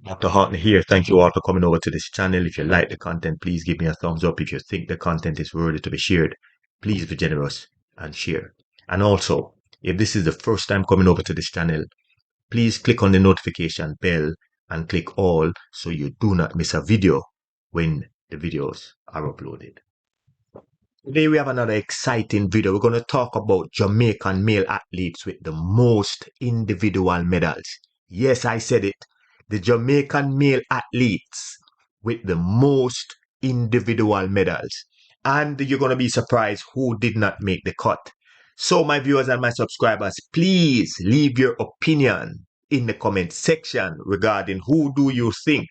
Dr. Hartney here. Thank you all for coming over to this channel. If you like the content, please give me a thumbs up. If you think the content is worthy to be shared, please be generous and share. And also, if this is the first time coming over to this channel, please click on the notification bell and click all so you do not miss a video when the videos are uploaded. Today we have another exciting video. We're going to talk about Jamaican male athletes with the most individual medals. Yes, I said it. The Jamaican male athletes with the most individual medals. And you're going to be surprised who did not make the cut. So my viewers and my subscribers, please leave your opinion in the comment section regarding who do you think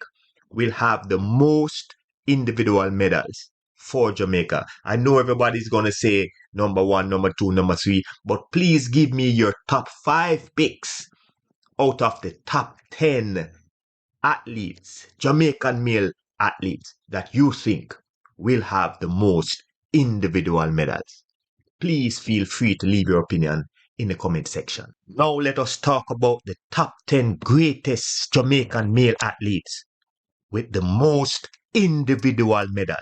will have the most individual medals for Jamaica. I know everybody's going to say number 1, number 2, number 3, but please give me your top 5 picks out of the top 10 athletes, Jamaican male athletes, that you think will have the most individual medals. Please feel free to leave your opinion in the comment section. Now let us talk about the top 10 greatest Jamaican male athletes with the most individual medals.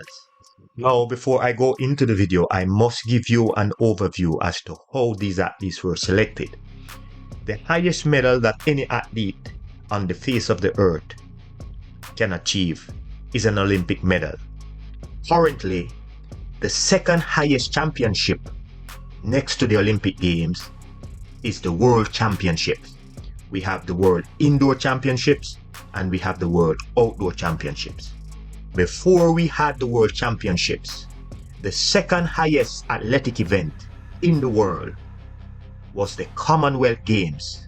Now, before I go into the video, I must give you an overview as to how these athletes were selected. The highest medal that any athlete on the face of the earth can achieve is an Olympic medal. Currently, the second highest championship next to the Olympic Games is the World Championships. We have the World Indoor Championships and we have the World Outdoor Championships. Before we had the World Championships, the second highest athletic event in the world was the Commonwealth Games.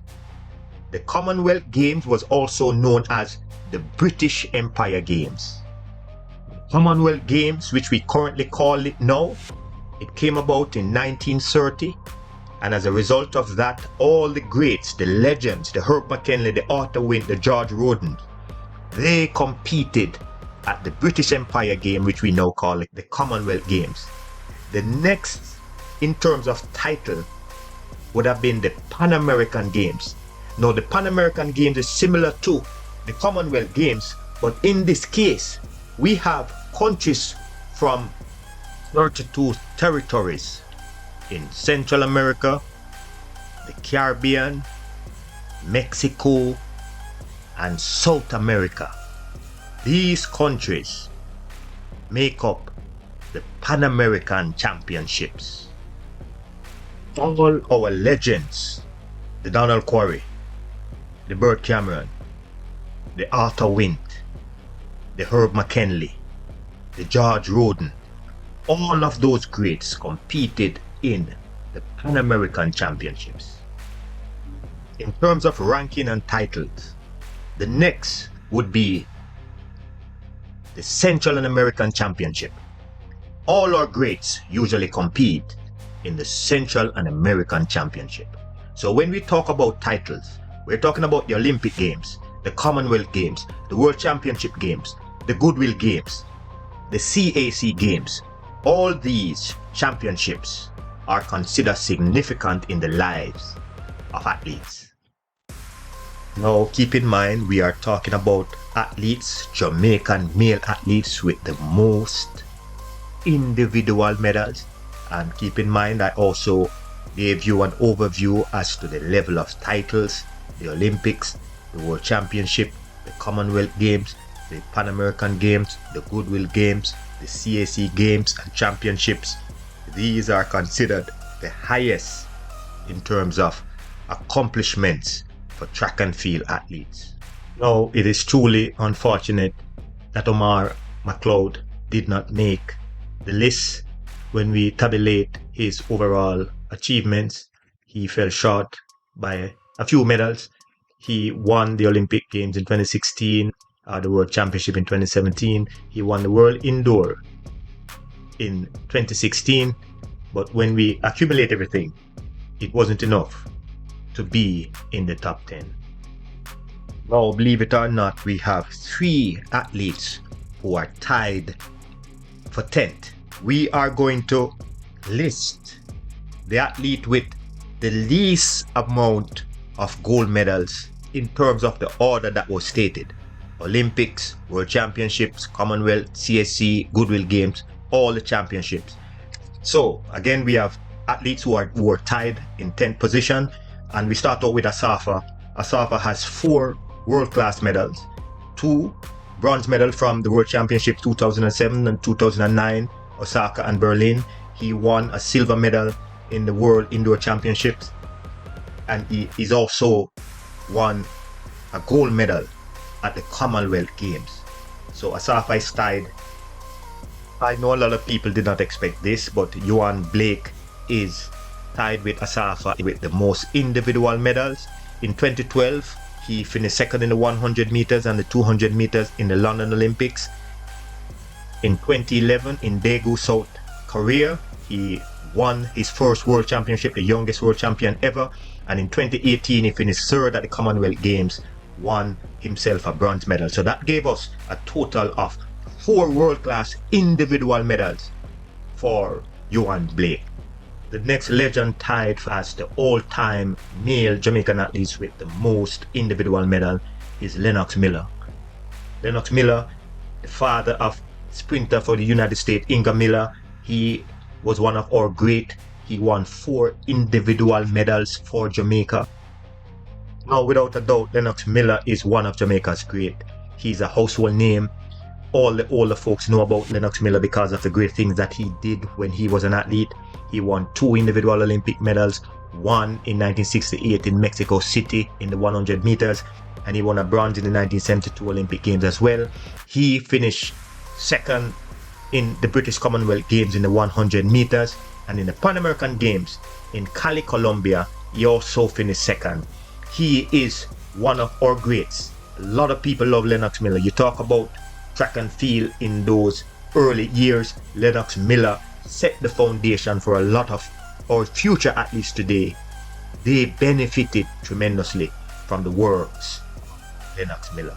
The Commonwealth Games was also known as the British Empire Games. Commonwealth Games, which we currently call it now, it came about in 1930, and as a result of that, all the greats, the legends, the Herb McKinley, the Arthur Wint, the George Rhoden, they competed at the British Empire Game, which we now call it the Commonwealth Games. The next, in terms of title, would have been the Pan American Games. Now, the Pan American Games is similar to the Commonwealth Games, but in this case, we have countries from 32 territories in Central America, the Caribbean, Mexico, and South America. These countries make up the Pan American Championships. All our legends, the Donald Quarry, the Burt Cameron, the Arthur Wint, the Herb McKinley, the George Rhoden, all of those greats competed in the Pan American Championships. In terms of ranking and titles, the next would be the Central and American Championship. All our greats usually compete in the Central and American Championship. So when we talk about titles, we're talking about the Olympic Games, the Commonwealth Games, the World Championship Games, the Goodwill Games, the CAC Games. All these championships are considered significant in the lives of athletes. Now, keep in mind, we are talking about athletes, Jamaican male athletes with the most individual medals. And keep in mind, I also gave you an overview as to the level of titles, the Olympics, the World Championship, the Commonwealth Games, the Pan American Games, the Goodwill Games, the CAC Games and Championships. These are considered the highest in terms of accomplishments for track and field athletes. Now, it is truly unfortunate that Omar McLeod did not make the list. When we tabulate his overall achievements, he fell short by a few medals. He won the Olympic Games in 2016, the World Championship in 2017. He won the World Indoor in 2016. But when we accumulate everything, it wasn't enough to be in the top 10. Now, believe it or not, we have 3 athletes who are tied for 10th. We are going to list the athlete with the least amount of gold medals in terms of the order that was stated. Olympics, World Championships, Commonwealth, CSC, Goodwill Games, all the championships. So again, we have athletes who are tied in 10th position, and we start out with Asafa. Asafa has 4 world-class medals, 2 bronze medals from the World Championships 2007 and 2009, Osaka and Berlin. He won a silver medal in the World Indoor Championships, and he's also won a gold medal at the Commonwealth Games. So Asafa is tied. I know a lot of people did not expect this, but Johan Blake is tied with Asafa with the most individual medals. In 2012, he finished second in the 100 meters and the 200 meters in the London Olympics. In 2011, in Daegu, South Korea, he won his first World Championship, the youngest world champion ever. And in 2018, he finished third at the Commonwealth Games, won himself a bronze medal. So that gave us a total of 4 world-class individual medals for Johan Blake. The next legend tied as the all-time male Jamaican athletes with the most individual medal is Lennox Miller. Lennox Miller, the father of sprinter for the United States, Inga Miller, he was one of our great. He won 4 individual medals for Jamaica. Now, without a doubt, Lennox Miller is one of Jamaica's great. He's a household name. All the older folks know about Lennox Miller because of the great things that he did when he was an athlete. He won 2 individual Olympic medals, one in 1968 in Mexico City in the 100 meters, and he won a bronze in the 1972 Olympic Games as well. He finished second in the British Commonwealth Games in the 100 meters, and in the Pan American Games in Cali, Colombia, he also finished second. He is one of our greats. A lot of people love Lennox Miller. You talk about track and field in those early years, Lennox Miller set the foundation for a lot of our future athletes today. They benefited tremendously from the works of Lennox Miller.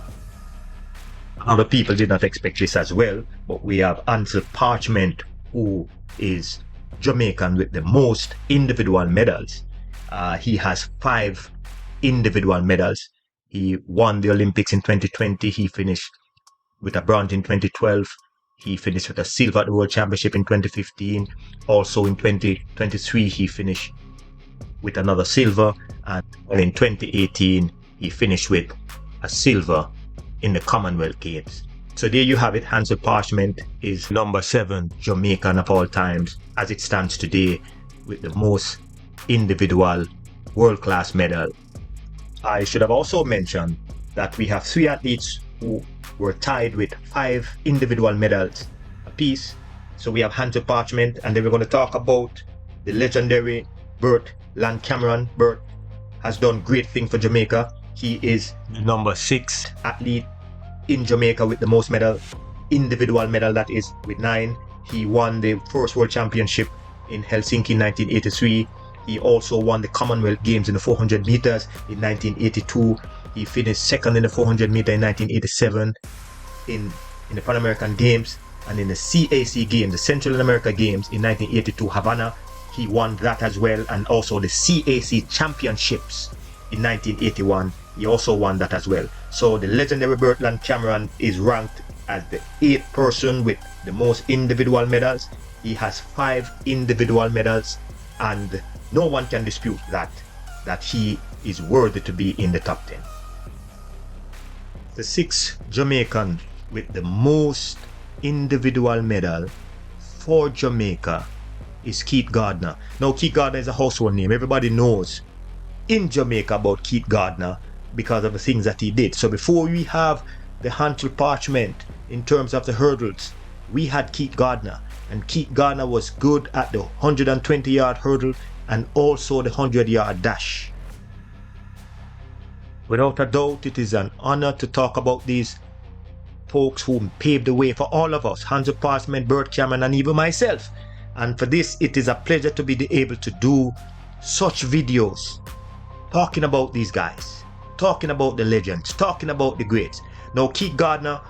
Other people did not expect this as well, but we have Ansel Parchment, who is Jamaican with the most individual medals. He has 5 individual medals. He won the Olympics in 2020. He finished with a bronze in 2012. He finished with a silver at the World Championship in 2015. Also in 2023, he finished with another silver. And in 2018, he finished with a silver in the Commonwealth Games. So there you have it. Ansel Parchment is number 7 Jamaican of all times as it stands today with the most individual world-class medal. I should have also mentioned that we have 3 athletes who were tied with 5 individual medals apiece. So we have Ansel Parchment, and then we're going to talk about the legendary Bert Lancameron. Bert has done great things for Jamaica. He is the number 6 athlete in Jamaica with the most medal, individual medal that is, with 9. He won the first World Championship in Helsinki in 1983. He also won the Commonwealth Games in the 400 meters in 1982. He finished second in the 400 meter in 1987 in the Pan American Games, and in the CAC Games, the Central America Games in 1982 Havana. He won that as well, and also the CAC Championships in 1981. He also won that as well. So the legendary Bert Lancameron is ranked as the 8th person with the most individual medals. He has 5 individual medals, and no one can dispute that he is worthy to be in the top 10. The 6th Jamaican with the most individual medal for Jamaica is Keith Gardner. Now, Keith Gardner is a household name. Everybody knows in Jamaica about Keith Gardner because of the things that he did. So before we have the Ansel Parchment in terms of the hurdles, we had Keith Gardner, and Keith Gardner was good at the 120-yard hurdle and also the 100-yard dash. Without a doubt, it is an honor to talk about these folks who paved the way for all of us, Ansel Parchment, Bert Cameron, and even myself. And for this, it is a pleasure to be able to do such videos talking about these guys, talking about the legends, talking about the greats. Now, Keith Gardner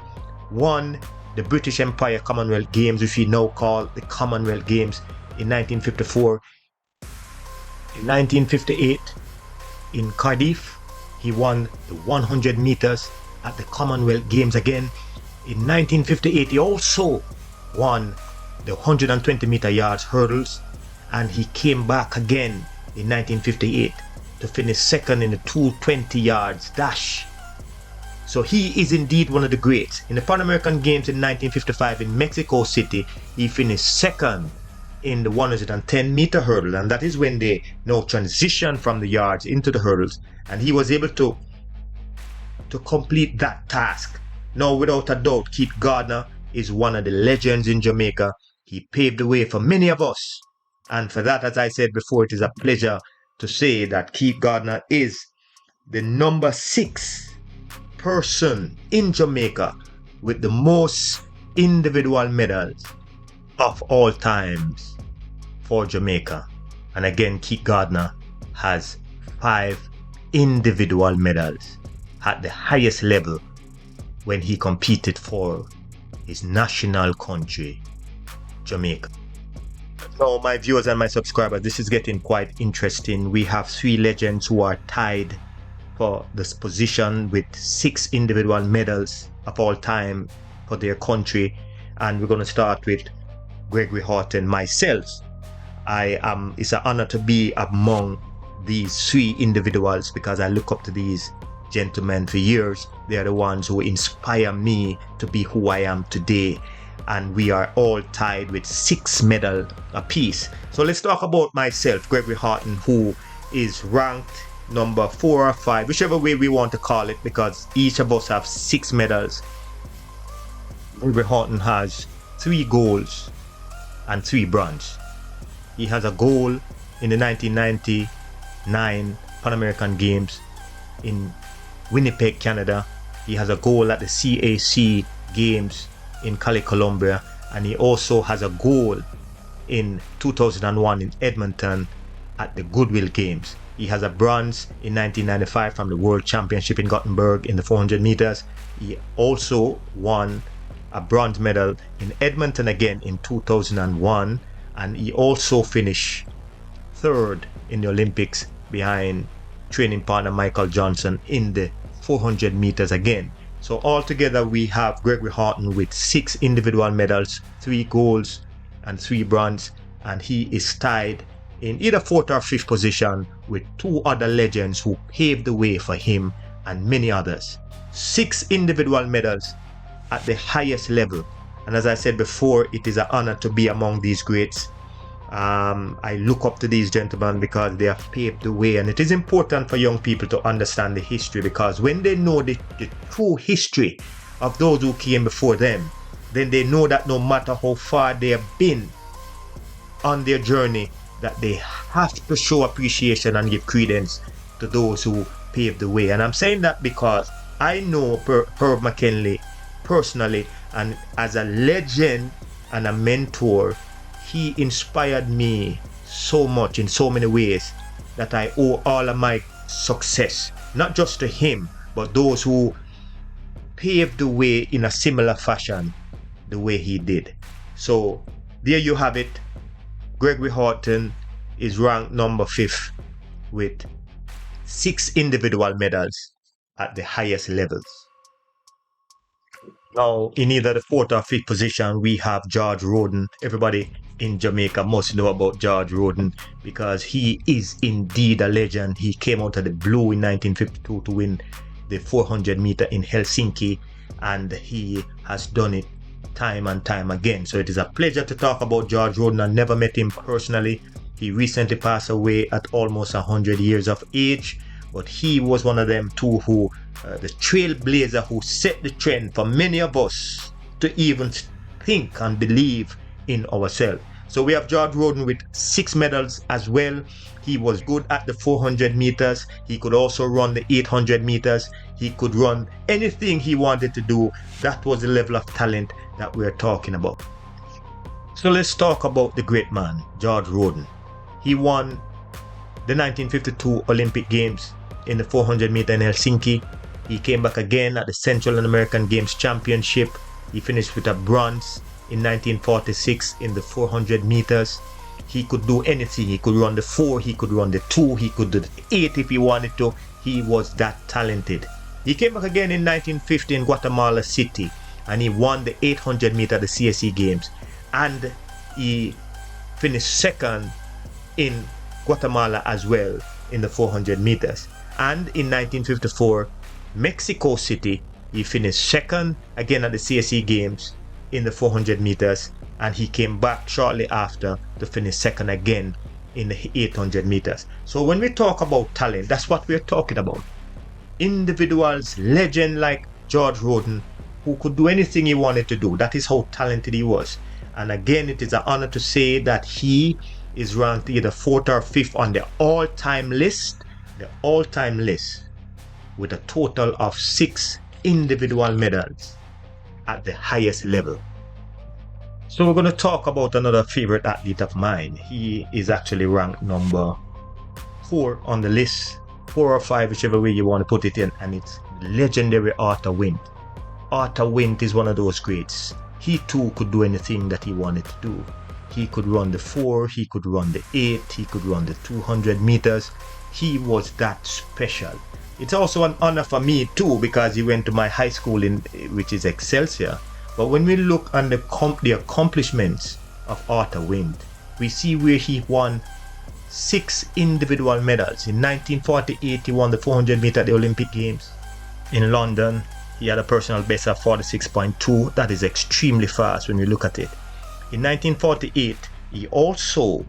won the British Empire Commonwealth Games, which we now call the Commonwealth Games, in 1954. In 1958, in Cardiff, he won the 100 meters at the Commonwealth Games again. In 1958, he also won the 120-meter yards hurdles, and he came back again in 1958 to finish second in the 220 yards dash. So he is indeed one of the greats. In the Pan American Games in 1955 in Mexico City, he finished second in the 110-meter hurdle, and that is when they now transition from the yards into the hurdles, and he was able to complete that task. Now, without a doubt, Keith Gardner is one of the legends in Jamaica. He paved the way for many of us, and for that, as I said before, it is a pleasure to say that Keith Gardner is the number 6 person in Jamaica with the most individual medals of all times for Jamaica. And again, Keith Gardner has 5 individual medals at the highest level when he competed for his national country, Jamaica. Now, my viewers and my subscribers, this is getting quite interesting. We have 3 legends who are tied for this position with 6 individual medals of all time for their country, and we're going to start with Gregory Rhoden. Myself, it's an honor to be among these 3 individuals because I look up to these gentlemen for years. They are the ones who inspire me to be who I am today, and we are all tied with 6 medals apiece. So let's talk about myself, Gregory Rhoden, who is ranked number 4 or 5, whichever way we want to call it, because each of us have 6 medals. Gregory Rhoden has 3 golds and 3 bronze. He has a gold in the 1999 Pan American Games in Winnipeg, Canada. He has a gold at the CAC Games in Cali, Colombia, and he also has a gold in 2001 in Edmonton at the Goodwill Games. He has a bronze in 1995 from the World Championship in Gothenburg in the 400 meters. He also won a bronze medal in Edmonton again in 2001, and he also finished 3rd in the Olympics behind training partner Michael Johnson in the 400 meters again. So altogether we have Gregory Rhoden with 6 individual medals, 3 golds and 3 bronze, and he is tied in either 4th or 5th position with 2 other legends who paved the way for him and many others. 6 individual medals at the highest level, and as I said before, it is an honor to be among these greats. I look up to these gentlemen because they have paved the way, and it is important for young people to understand the history, because when they know the true history of those who came before them, then they know that no matter how far they have been on their journey, that they have to show appreciation and give credence to those who paved the way. And I'm saying that because I know Herb McKinley personally, and as a legend and a mentor, he inspired me so much in so many ways that I owe all of my success not just to him, but those who paved the way in a similar fashion the way he did. So there you have it. Gregory Rhoden is ranked number 5th with 6 individual medals at the highest levels. Now, in either the 4th or 5th position, we have George Rhoden. Everybody in Jamaica must know about George Rhoden because he is indeed a legend. He came out of the blue in 1952 to win the 400 meter in Helsinki, and he has done it time and time again. So it is a pleasure to talk about George Rhoden. I never met him personally. He recently passed away at almost 100 years of age, but he was one of them too who the trailblazer who set the trend for many of us to even think and believe in ourselves. So we have George Rhoden with 6 medals as well. He was good at the 400 meters. He could also run the 800 meters. He could run anything he wanted to do. That was the level of talent that we're talking about. So let's talk about the great man, George Rhoden. He won the 1952 Olympic Games in the 400 meter in Helsinki. He came back again at the Central American Games Championship. He finished with a bronze in 1946 in the 400 meters. He could do anything. He could run the 4, he could run the 2, he could do the 8 if he wanted to. He was that talented. He came back again in 1950 in Guatemala City, and he won the 800 meter at the CSE Games, and he finished second in Guatemala as well in the 400 meters. And in 1954, Mexico City, he finished second again at the CSE Games in the 400 meters, and he came back shortly after to finish second again in the 800 meters. So when we talk about talent, that's what we're talking about. Individuals, legend like George Rhoden, who could do anything he wanted to do. That is how talented he was. And again, it is an honor to say that he is ranked either 4th or 5th on the all-time list, with a total of 6 individual medals at the highest level. So we're going to talk about another favorite athlete of mine. He is actually ranked number 4 on the list, 4 or 5, whichever way you want to put it in, and it's legendary Arthur Wint. Arthur Wint is one of those greats. He too could do anything that he wanted to do. He could run the 4, he could run the 8, he could run the 200 meters. He was that special. It's also an honor for me too, because he went to my high school, which is Excelsior. But when we look on the accomplishments of Arthur Wint, we see where he won 6 individual medals. In 1948, he won the 400 meter at the Olympic Games. In London, he had a personal best of 46.2. That is extremely fast when we look at it. In 1948, he also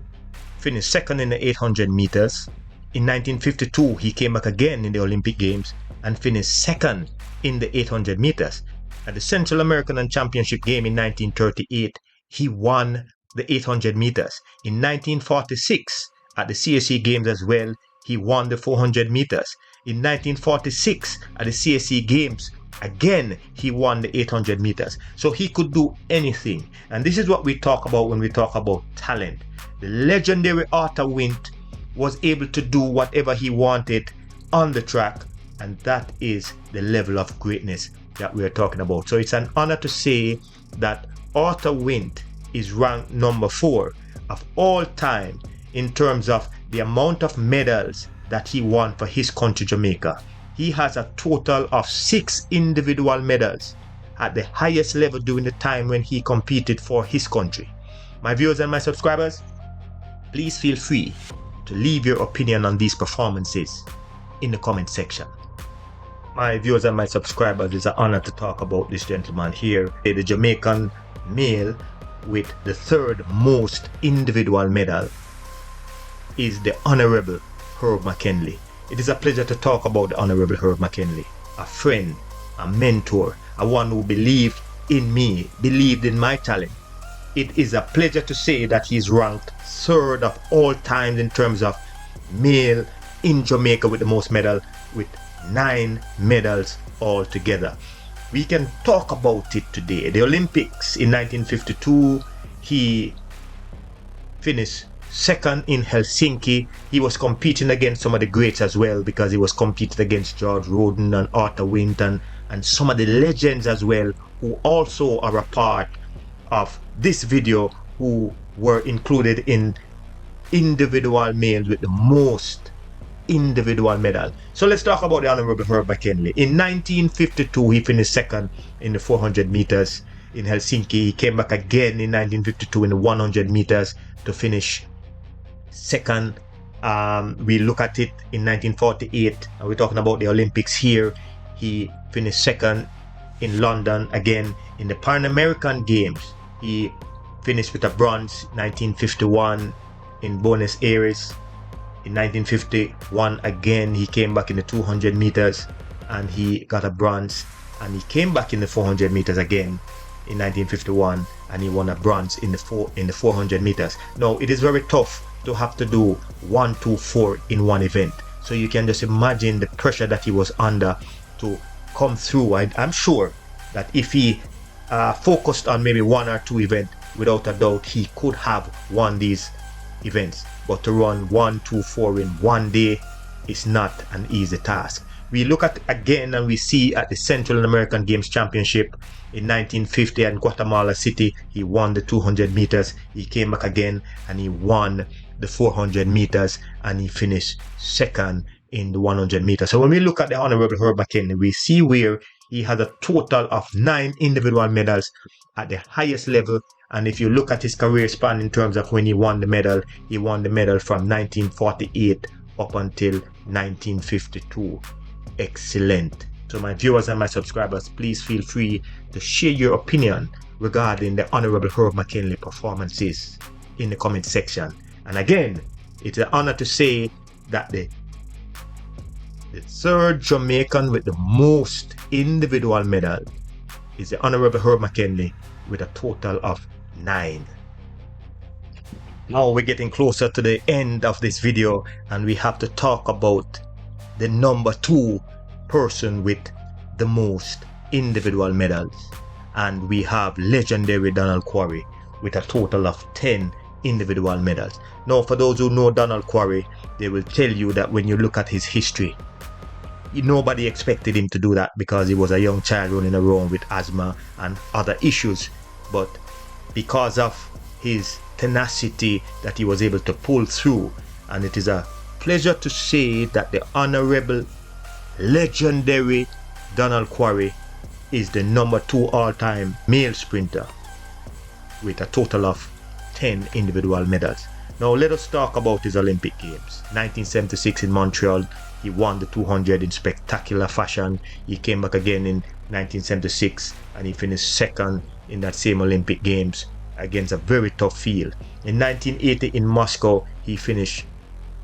finished second in the 800 meters. In 1952, he came back again in the Olympic Games and finished second in the 800 meters. At the Central American and Championship game in 1938, he won the 800 meters. In 1946, at the CSE Games as well, he won the 400 meters. In 1946, at the CSE Games, again, he won the 800 meters. So he could do anything. And this is what we talk about when we talk about talent. The legendary Arthur Wint was able to do whatever he wanted on the track, and that is the level of greatness that we are talking about. So it's an honor to say that Arthur Wint is ranked number 4 of all time in terms of the amount of medals that he won for his country, Jamaica. He has a total of 6 individual medals at the highest level during the time when he competed for his country. My viewers and my subscribers, please feel free to leave your opinion on these performances in the comment section. My viewers and my subscribers, it's an honor to talk about this gentleman here, the Jamaican male with the 3rd most individual medal is the Honorable Herb McKinley. It is a pleasure to talk about the Honorable Herb McKinley, a friend, a mentor, a one who believed in me, believed in my talent. It is a pleasure to say that he's ranked 3rd of all time in terms of male in Jamaica with the most medals, with 9 medals altogether. We can talk about it today. The Olympics in 1952, he finished second in Helsinki. He was competing against some of the greats as well, because he was competing against George Rhoden and Arthur Wint and some of the legends as well, who also are a part of this video, who were included in individual males with the most individual medal. So let's talk about the Honorable Herb McKinley. In 1952, he finished second in the 400 meters in Helsinki. He came back again in 1952 in the 100 meters to finish second. We look at it in 1948, and we're talking about the Olympics here. He finished second in London again. In the Pan American Games, he finished with a bronze. 1951 in Buenos Aires. In 1951 again, he came back in the 200 meters and he got a bronze, and he came back in the 400 meters again in 1951 and he won a bronze in the 400 meters. Now, it is very tough to have to do 1, 2, 4 in one event, so you can just imagine the pressure that he was under to come through. I'm sure that if he focused on maybe 1 or 2 events, without a doubt he could have won these events. But to run 1, 2, 4 in one day is not an easy task. We look at again and we see at the Central American Games Championship in 1950 in Guatemala City, he won the 200 meters. He came back again and he won the 400 meters and he finished second in the 100 meters. So when we look at the Honorable Herb McKinley, we see where he has a total of 9 individual medals at the highest level. And if you look at his career span in terms of when he won the medal from 1948 up until 1952. Excellent. So my viewers and my subscribers, please feel free to share your opinion regarding the Honorable Herb McKinley performances in the comment section. And again, it's an honor to say that the third Jamaican with the most individual medals is the Honorable Herb McKinley with a total of 9. Now we're getting closer to the end of this video, and we have to talk about the number 2 person with the most individual medals. And we have legendary Donald Quarry with a total of 10 individual medals. Now, for those who know Donald Quarry, they will tell you that when you look at his history, nobody expected him to do that because he was a young child running around with asthma and other issues. But because of his tenacity that he was able to pull through, and it is a pleasure to say that the Honorable legendary Donald Quarry is the number 2 all-time male sprinter with a total of 10 individual medals. Now let us talk about his Olympic Games. 1976 in Montreal, he won the 200 in spectacular fashion. He came back again in 1976 and he finished second in that same Olympic Games against a very tough field. In 1980 in Moscow, he finished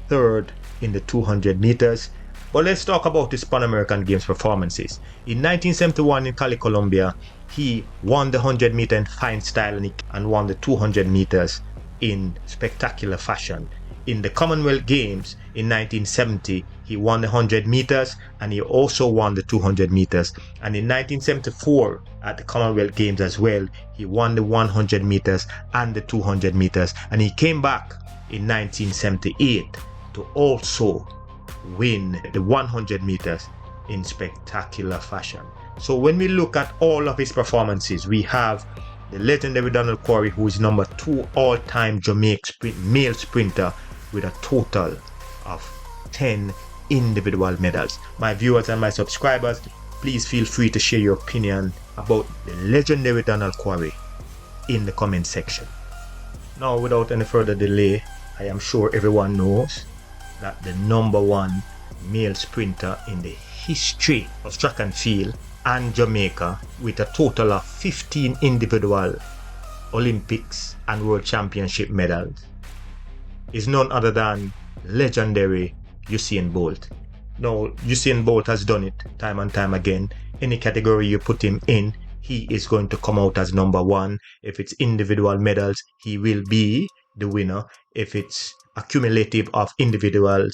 third in the 200 meters. But let's talk about his Pan American Games performances. In 1971 in Cali, Colombia, he won the 100 meter in fine style and won the 200 meters in spectacular fashion. In the Commonwealth Games in 1970, he won the 100 meters and he also won the 200 meters. And in 1974 at the Commonwealth Games as well, he won the 100 meters and the 200 meters. And he came back in 1978 to also win the 100 meters in spectacular fashion. So when we look at all of his performances, we have the legendary Donald Quarry, who is number 2 all-time Jamaican male sprinter with a total of 10 individual medals. My viewers and my subscribers, please feel free to share your opinion about the legendary Donald Quarry in the comment section. Now, without any further delay, I am sure everyone knows that the number 1 male sprinter in the history of track and field and Jamaica, with a total of 15 individual Olympics and World Championship medals, is none other than legendary Usain Bolt. Now, Usain Bolt has done it time and time again. Any category you put him in, he is going to come out as number 1. If it's individual medals, he will be the winner. If it's accumulative of individual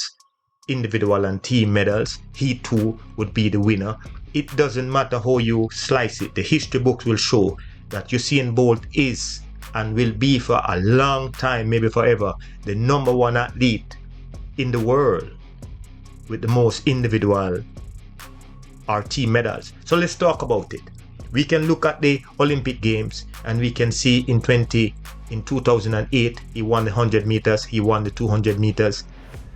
and team medals, he too would be the winner. It doesn't matter how you slice it. The history books will show that Usain Bolt is and will be for a long time, maybe forever, the number 1 athlete in the world with the most individual or team medals. So let's talk about it. We can look at the Olympic Games and we can see in 2008 he won the 100 meters, he won the 200 meters.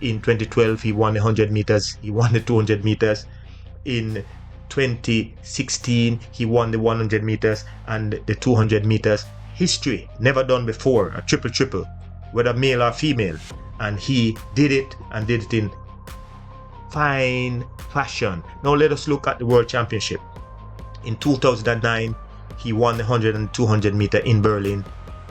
In 2012 he won the 100 meters, he won the 200 meters. In 2016 he won the 100 meters and the 200 meters. History, never done before, a triple, whether male or female, and he did it and did it in fine fashion. Now let us look at the World Championship. In 2009 he won the 100 and 200 meter in Berlin.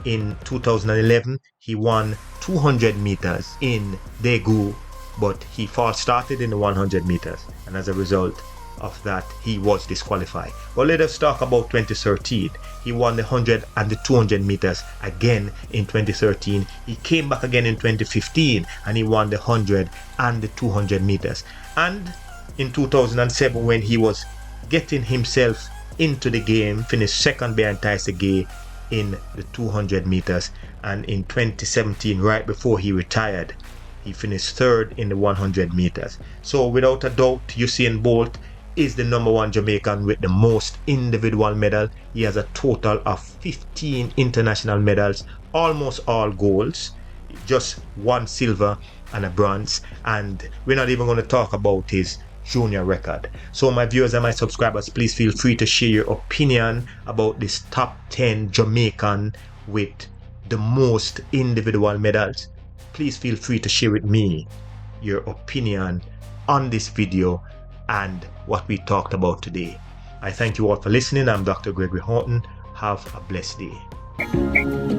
In 2011 he won 200 meters in Daegu, but he false started in the 100 meters, and as a result of that he was disqualified. But let us talk about 2013. He won the 100 and the 200 meters again in 2013. He came back again in 2015 and he won the 100 and the 200 meters. And in 2007, when he was getting himself into the game, finished second behind Tyson Gay in the 200 meters. And in 2017, right before he retired, he finished third in the 100 meters. So without a doubt, Usain Bolt is the number 1 Jamaican with the most individual medal. He has a total of 15 international medals, almost all golds, just 1 silver and a bronze, and we're not even going to talk about his junior record. So my viewers and my subscribers, please feel free to share your opinion about this top 10 Jamaican with the most individual medals. Please feel free to share with me your opinion on this video and what we talked about today. I thank you all for listening. I'm Dr. Gregory Rhoden. Have a blessed day.